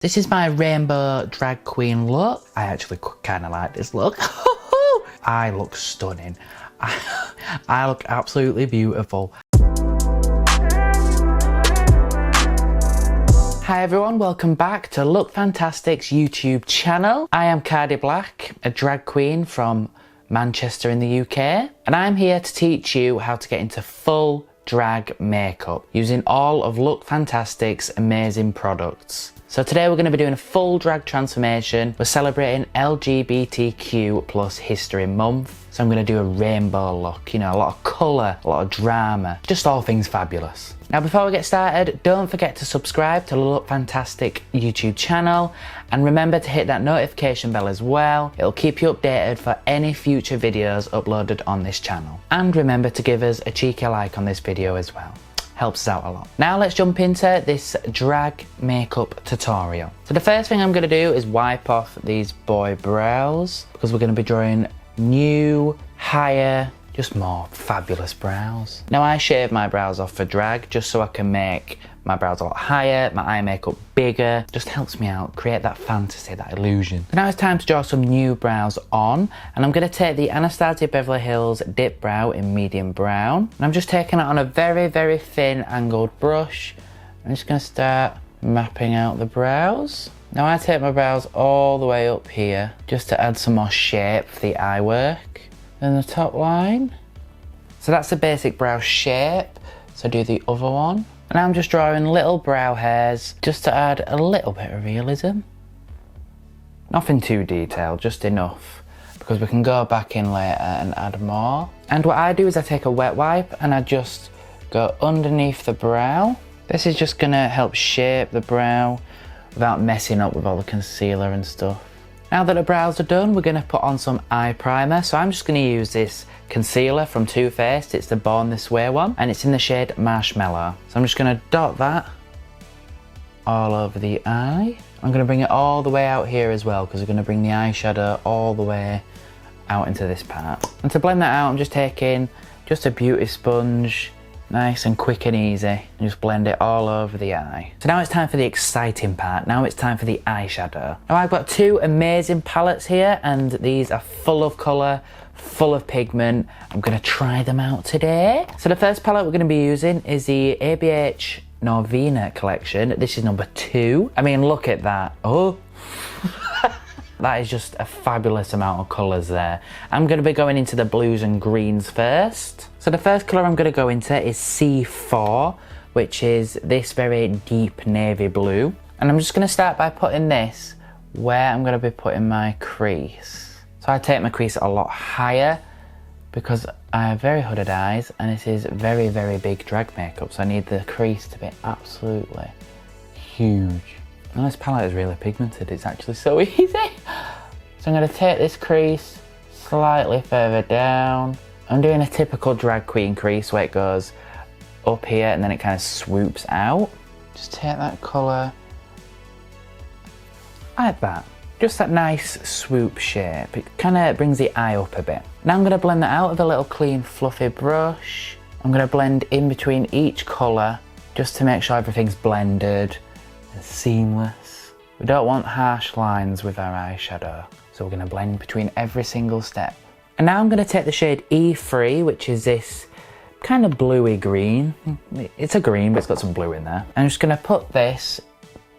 This is my rainbow drag queen look. I actually kind of like this look. I look stunning. I look absolutely beautiful. Hi everyone, welcome back to LOOKFANTASTIC's YouTube channel. I am KARDI BLAC, a drag queen from Manchester in the UK, and I'm here to teach you how to get into full drag makeup using all of LOOKFANTASTIC's amazing products. So today we're going to be doing a full drag transformation. We're celebrating LGBTQ History Month. So I'm going to do a rainbow look, you know, a lot of colour, a lot of drama, just all things fabulous. Now before we get started, don't forget to subscribe to the LOOKFANTASTIC YouTube channel and remember to hit that notification bell as well. It'll keep you updated for any future videos uploaded on this channel. And remember to give us a cheeky like on this video as well. Helps us out a lot. Now let's jump into this drag makeup tutorial. So the first thing I'm going to do is wipe off these boy brows because we're going to be drawing new, higher, just more fabulous brows. Now I shave my brows off for drag just so I can make my brows a lot higher, my eye makeup bigger, just helps me out, create that fantasy, that illusion. So now it's time to draw some new brows on, and I'm going to take the Anastasia Beverly Hills Dip Brow in medium brown, and I'm just taking it on a very, very thin angled brush. I'm just going to start mapping out the brows. Now I take my brows all the way up here just to add some more shape for the eye work. Then the top line. So that's the basic brow shape. So do the other one. And I'm just drawing little brow hairs just to add a little bit of realism. Nothing too detailed, just enough, because we can go back in later and add more. And what I do is I take a wet wipe and I just go underneath the brow. This is just gonna help shape the brow without messing up with all the concealer and stuff. Now that the brows are done, we're going to put on some eye primer. So I'm just going to use this concealer from Too Faced. It's the Born This Way one, and it's in the shade Marshmallow. So I'm just going to dot that all over the eye. I'm going to bring it all the way out here as well, because we're going to bring the eyeshadow all the way out into this part. And to blend that out, I'm just taking just a beauty sponge, nice and quick and easy, and just blend it all over the eye. So now it's time for the exciting part. Now it's time for the eyeshadow. Now I've got two amazing palettes here, and these are full of colour, full of pigment. I'm going to try them out today. So the first palette we're going to be using is the ABH Norvina collection. This is number 2. I mean, look at that. Oh. That is just a fabulous amount of colours there. I'm going to be going into the blues and greens first. So the first colour I'm going to go into is C4, which is this very deep navy blue. And I'm just going to start by putting this where I'm going to be putting my crease. So I take my crease a lot higher because I have very hooded eyes and it is very, very big drag makeup. So I need the crease to be absolutely huge. And this palette is really pigmented, it's actually so easy. So I'm going to take this crease slightly further down. I'm doing a typical drag queen crease where it goes up here and then it kind of swoops out. Just take that colour like that. Just that nice swoop shape. It kind of brings the eye up a bit. Now I'm going to blend that out with a little clean fluffy brush. I'm going to blend in between each colour just to make sure everything's blended and seamless. We don't want harsh lines with our eyeshadow, so we're going to blend between every single step. And now I'm going to take the shade E3, which is this kind of bluey green. It's a green, but it's got some blue in there. I'm just going to put this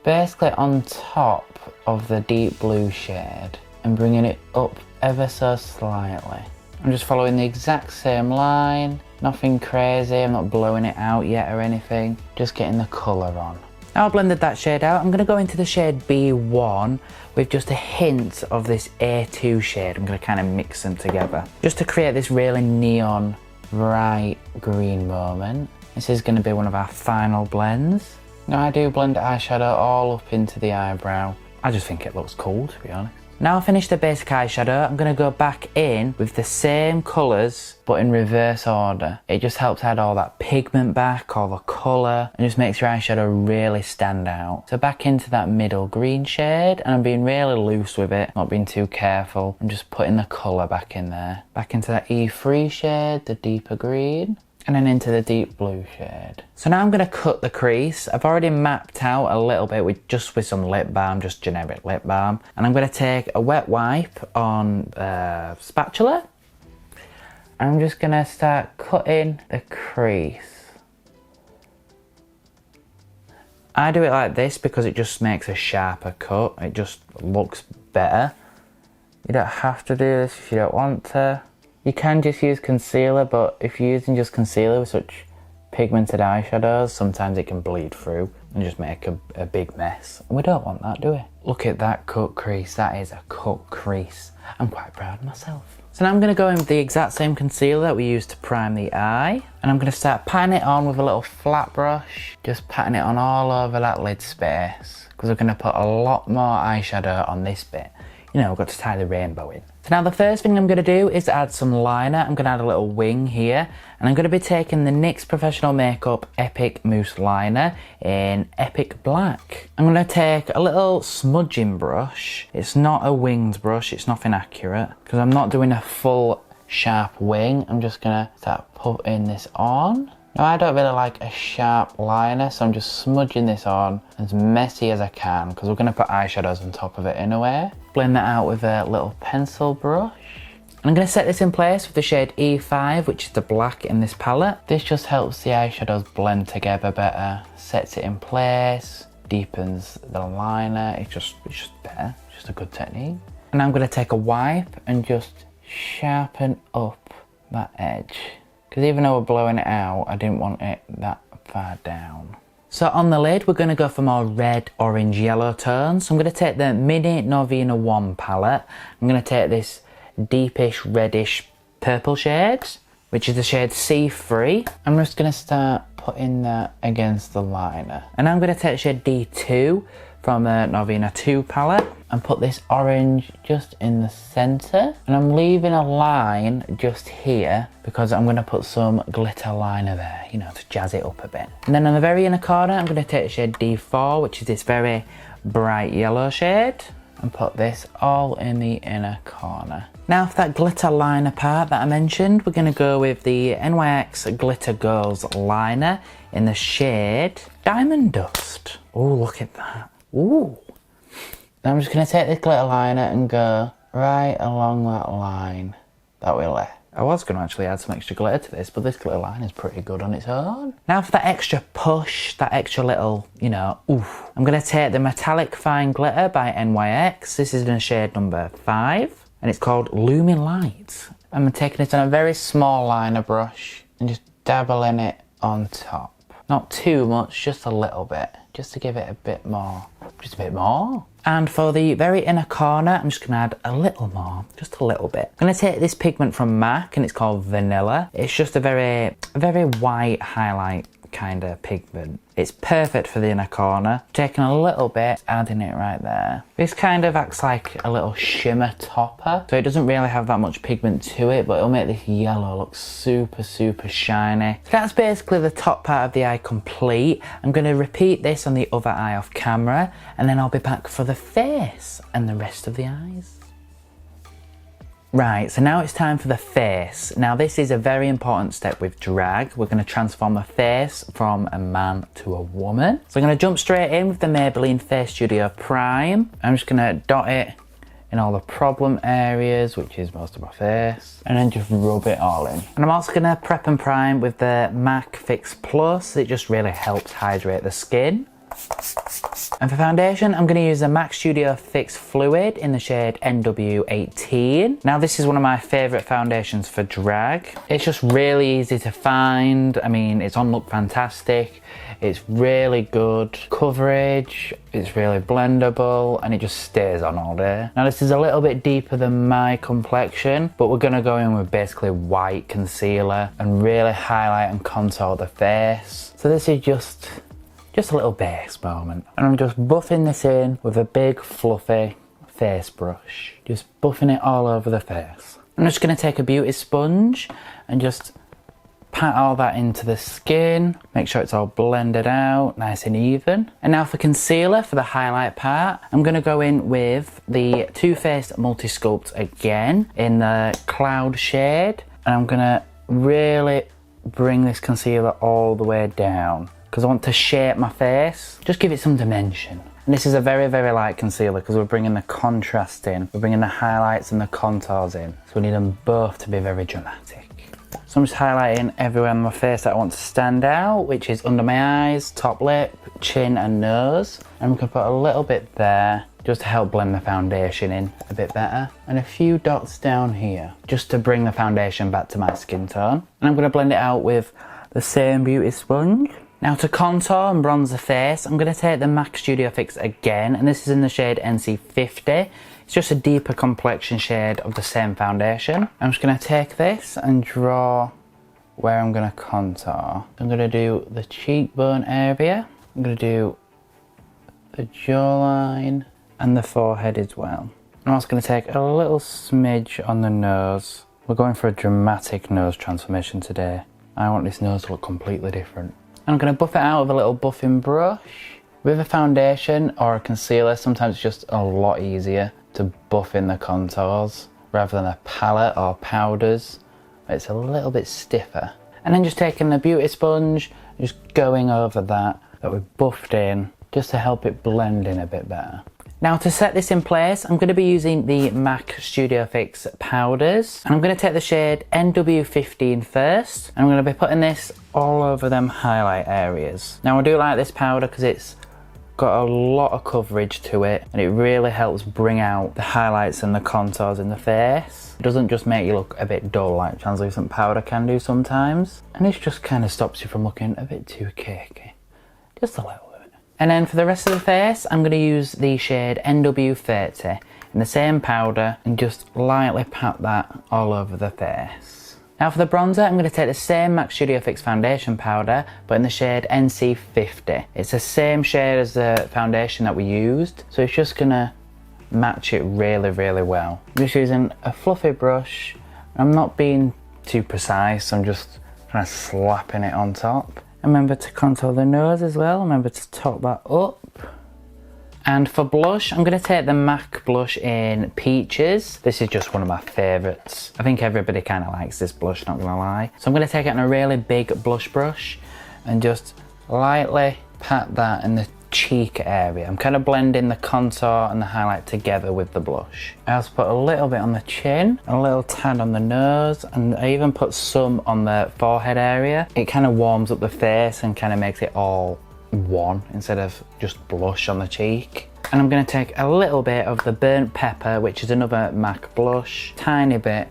basically on top of the deep blue shade and bringing it up ever so slightly. I'm just following the exact same line, nothing crazy, I'm not blowing it out yet or anything, just getting the colour on. Now I've blended that shade out, I'm going to go into the shade B1 with just a hint of this A2 shade. I'm going to kind of mix them together just to create this really neon bright green moment. This is going to be one of our final blends. Now I do blend eyeshadow all up into the eyebrow. I just think it looks cool, to be honest. Now I've finished the basic eyeshadow, I'm going to go back in with the same colours but in reverse order. It just helps add all that pigment back, all the colour, and just makes your eyeshadow really stand out. So back into that middle green shade, and I'm being really loose with it, not being too careful. I'm just putting the colour back in there. Back into that E3 shade, the deeper green. and then into the deep blue shade. So now I'm going to cut the crease. I've already mapped out a little bit with some lip balm, just generic lip balm. And I'm going to take a wet wipe on a spatula. I'm just going to start cutting the crease. I do it like this because it just makes a sharper cut. It just looks better. You don't have to do this if you don't want to. You can just use concealer, but if you're using just concealer with such pigmented eyeshadows, sometimes it can bleed through and just make a big mess. And we don't want that, do we? Look at that cut crease. That is a cut crease. I'm quite proud of myself. So now I'm going to go in with the exact same concealer that we used to prime the eye. And I'm going to start patting it on with a little flat brush. Just patting it on all over that lid space. Because we're going to put a lot more eyeshadow on this bit. You know, we've got to tie the rainbow in. So now the first thing I'm going to do is add some liner. I'm going to add a little wing here. And I'm going to be taking the NYX Professional Makeup Epic Mousse Liner in Epic Black. I'm going to take a little smudging brush. It's not a winged brush, it's nothing accurate. Because I'm not doing a full sharp wing. I'm just going to start putting this on. Now I don't really like a sharp liner, so I'm just smudging this on as messy as I can because we're going to put eyeshadows on top of it anyway. Blend that out with a little pencil brush. I'm going to set this in place with the shade E5, which is the black in this palette. This just helps the eyeshadows blend together better, sets it in place, deepens the liner. It's just better, it's just a good technique. And I'm going to take a wipe and just sharpen up that edge. Because even though we're blowing it out, I didn't want it that far down. So on the lid, we're going to go for more red, orange, yellow tones. So I'm going to take the Mini Norvina 1 palette. I'm going to take this deepish, reddish purple shade, which is the shade C3. I'm just going to start putting that against the liner. And I'm going to take shade D2 from the Norvina 2 palette and put this orange just in the centre. And I'm leaving a line just here because I'm going to put some glitter liner there, you know, to jazz it up a bit. And then on the very inner corner, I'm going to take shade D4, which is this very bright yellow shade, and put this all in the inner corner. Now for that glitter liner part that I mentioned, we're going to go with the NYX Glitter Girls liner in the shade Diamond Dust. Oh, look at that. Ooh. Now I'm just going to take this glitter liner and go right along that line that we left. I was going to actually add some extra glitter to this, but this glitter line is pretty good on its own. Now for that extra push, that extra little, you know, oof, I'm going to take the Metallic Fine Glitter by NYX. This is in shade number 5, and it's called Looming Light. I'm taking it on a very small liner brush and just dabbling it on top. Not too much, just a little bit, just to give it a bit more, just a bit more. And for the very inner corner, I'm just going to add a little more, just a little bit. I'm going to take this pigment from MAC and it's called Vanilla. It's just a very white highlight kind of pigment. It's perfect for the inner corner. Taking a little bit, adding it right there. This kind of acts like a little shimmer topper. So it doesn't really have that much pigment to it, but it'll make this yellow look super shiny. So that's basically the top part of the eye complete. I'm going to repeat this on the other eye off camera, and then I'll be back for the face and the rest of the eyes. Right, so now it's time for the face. Now this is a very important step with drag. We're going to transform a face from a man to a woman. So I'm going to jump straight in with the Maybelline Face Studio Prime. I'm just going to dot it in all the problem areas, which is most of my face, and then just rub it all in. And I'm also going to prep and prime with the MAC Fix Plus. It just really helps hydrate the skin. And for foundation, I'm going to use the MAC Studio Fix Fluid in the shade NW18. Now this is one of my favourite foundations for drag. It's just really easy to find. I mean, it's on LOOKFANTASTIC. It's really good coverage. It's really blendable and it just stays on all day. Now this is a little bit deeper than my complexion, but we're going to go in with basically white concealer and really highlight and contour the face. So this is just a little base moment. And I'm just buffing this in with a big fluffy face brush. Just buffing it all over the face. I'm just going to take a beauty sponge and just pat all that into the skin. Make sure it's all blended out, nice and even. And now for concealer, for the highlight part, I'm going to go in with the Too Faced Multi Sculpt again in the Cloud shade. And I'm going to really bring this concealer all the way down because I want to shape my face, just give it some dimension. And this is a very, very light concealer because we're bringing the contrast in, we're bringing the highlights and the contours in. So we need them both to be very dramatic. So I'm just highlighting everywhere on my face that I want to stand out, which is under my eyes, top lip, chin and nose. And I'm going to put a little bit there just to help blend the foundation in a bit better. And a few dots down here just to bring the foundation back to my skin tone. And I'm going to blend it out with the same beauty sponge. Now to contour and bronze the face, I'm going to take the MAC Studio Fix again, and this is in the shade NC50. It's just a deeper complexion shade of the same foundation. I'm just going to take this and draw where I'm going to contour. I'm going to do the cheekbone area, I'm going to do the jawline and the forehead as well. I'm also going to take a little smidge on the nose. We're going for a dramatic nose transformation today. I want this nose to look completely different. I'm going to buff it out with a little buffing brush. With a foundation or a concealer, sometimes it's just a lot easier to buff in the contours rather than a palette or powders. It's a little bit stiffer. And then just taking the beauty sponge, just going over that we buffed in, just to help it blend in a bit better. Now to set this in place, I'm going to be using the MAC Studio Fix powders. And I'm going to take the shade NW15 first. And I'm going to be putting this all over them highlight areas. Now I do like this powder because it's got a lot of coverage to it. And it really helps bring out the highlights and the contours in the face. It doesn't just make you look a bit dull like translucent powder can do sometimes. And it just kind of stops you from looking a bit too cakey. Just a little. And then for the rest of the face, I'm going to use the shade NW30 in the same powder and just lightly pat that all over the face. Now for the bronzer, I'm going to take the same MAC Studio Fix foundation powder, but in the shade NC50. It's the same shade as the foundation that we used, so it's just going to match it really, really well. I'm just using a fluffy brush. I'm not being too precise, I'm just kind of slapping it on top. Remember to contour the nose as well, remember to top that up. And for blush, I'm going to take the MAC blush in Peaches. This is just one of my favourites. I think everybody kind of likes this blush, not going to lie. So I'm going to take it on a really big blush brush and just lightly pat that in the cheek area. I'm kind of blending the contour and the highlight together with the blush. I also put a little bit on the chin, a little tad on the nose, and I even put some on the forehead area. It kind of warms up the face and kind of makes it all one instead of just blush on the cheek. And I'm going to take a little bit of the burnt pepper, which is another MAC blush, tiny bit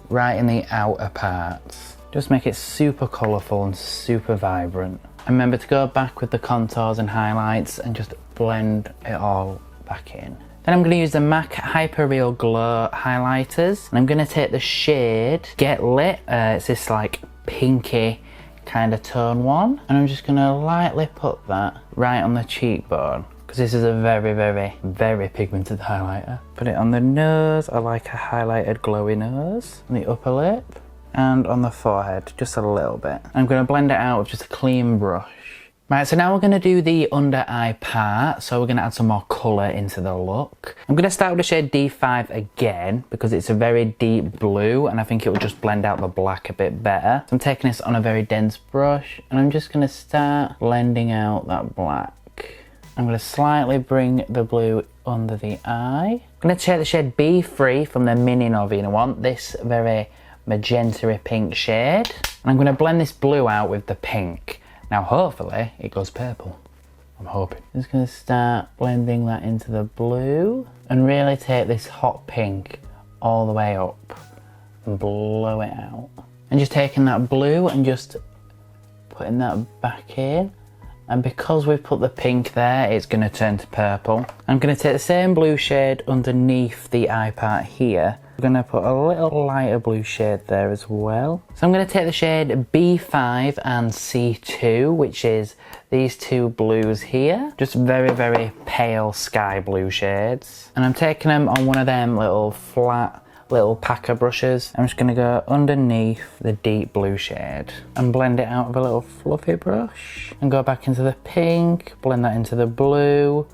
right in the outer parts. Just make it super colourful and super vibrant. And remember to go back with the contours and highlights and just blend it all back in. Then I'm going to use the MAC Hyper Real Glow highlighters. And I'm going to take the shade Get Lit. It's this like pinky kind of tone one. And I'm just going to lightly put that right on the cheekbone, because this is a very, very, very pigmented highlighter. Put it on the nose. I like a highlighted glowy nose. On the upper lip. And on the forehead, just a little bit. I'm going to blend it out with just a clean brush. Right, so now we're going to do the under eye part, so we're going to add some more colour into the look. I'm going to start with the shade D5 again, because it's a very deep blue, and I think it will just blend out the black a bit better. So I'm taking this on a very dense brush, and I'm just going to start blending out that black. I'm going to slightly bring the blue under the eye. I'm going to take the shade B3 from the Mini Norvina one, this very magenta pink shade, and I'm going to blend this blue out with the pink. Now hopefully it goes purple, I'm hoping. I'm just going to start blending that into the blue and really take this hot pink all the way up and blow it out. And just taking that blue and just putting that back in, and because we've put the pink there, it's going to turn to purple. I'm going to take the same blue shade underneath the eye part here. I'm going to put a little lighter blue shade there as well. So I'm going to take the shade B5 and C2, which is these two blues here. Just very, very pale sky blue shades. And I'm taking them on one of them little flat little packer brushes. I'm just going to go underneath the deep blue shade and blend it out with a little fluffy brush. And go back into the pink, blend that into the blue.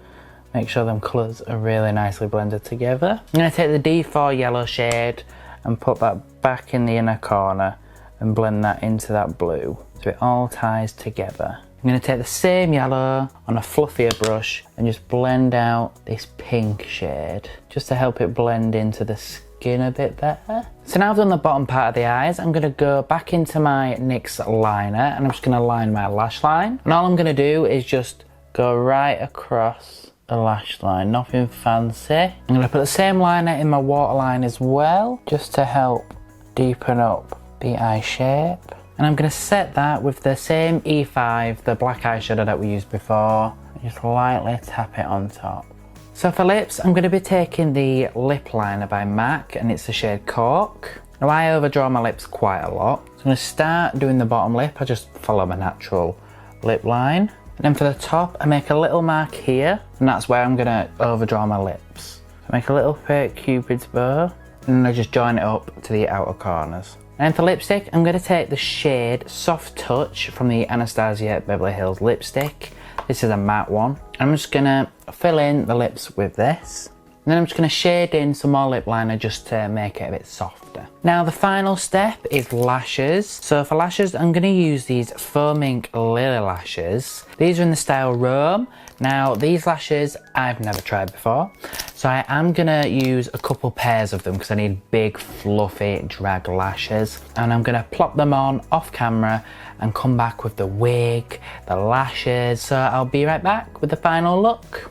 Make sure them colours are really nicely blended together. I'm going to take the D4 yellow shade and put that back in the inner corner and blend that into that blue so it all ties together. I'm going to take the same yellow on a fluffier brush and just blend out this pink shade just to help it blend into the skin a bit better. So now I've done the bottom part of the eyes, I'm going to go back into my NYX liner and I'm just going to line my lash line. And all I'm going to do is just go right across the lash line, nothing fancy. I'm going to put the same liner in my waterline as well just to help deepen up the eye shape. And I'm going to set that with the same E5, the black eyeshadow that we used before, and just lightly tap it on top. So for lips, I'm going to be taking the lip liner by MAC, and it's the shade Cork. Now I overdraw my lips quite a lot, so I'm going to start doing the bottom lip. I just follow my natural lip line. And then for the top, I make a little mark here, and that's where I'm going to overdraw my lips. I make a little fake cupid's bow, and then I just join it up to the outer corners. And for lipstick, I'm going to take the shade Soft Touch from the Anastasia Beverly Hills lipstick. This is a matte one. I'm just going to fill in the lips with this. And then I'm just going to shade in some more lip liner just to make it a bit softer. Now the final step is lashes. So for lashes, I'm going to use these Faux Mink Lily lashes. These are in the style Rome. Now these lashes I've never tried before, so I am gonna use a couple pairs of them because I need big fluffy drag lashes, and I'm gonna plop them on off camera and come back with the wig, the lashes. So I'll be right back with the final look.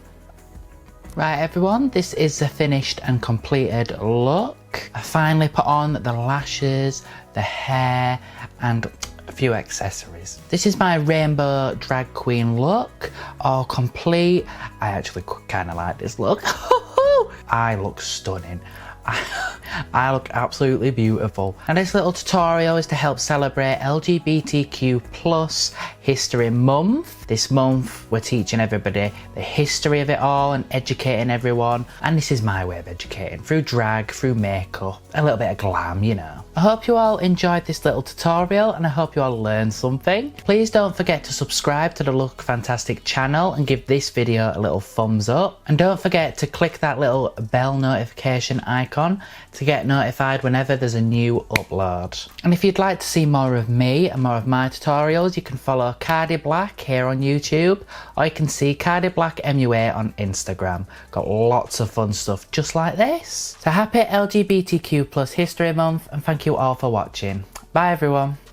Right everyone, this is the finished and completed look. I finally put on the lashes, the hair and a few accessories. This is my rainbow drag queen look, all complete. I actually kind of like this look. I look stunning. I look absolutely beautiful. And this little tutorial is to help celebrate LGBTQ plus History Month. This month we're teaching everybody the history of it all and educating everyone. And this is my way of educating, through drag, through makeup, a little bit of glam, you know. I hope you all enjoyed this little tutorial and I hope you all learned something. Please don't forget to subscribe to the Look Fantastic channel and give this video a little thumbs up. And don't forget to click that little bell notification icon to get notified whenever there's a new upload. And if you'd like to see more of me and more of my tutorials, you can follow KARDI BLAC here on YouTube, or you can see KARDI BLAC MUA on Instagram. Got lots of fun stuff just like this. So happy LGBTQ plus History Month, and thank you all for watching. Bye everyone.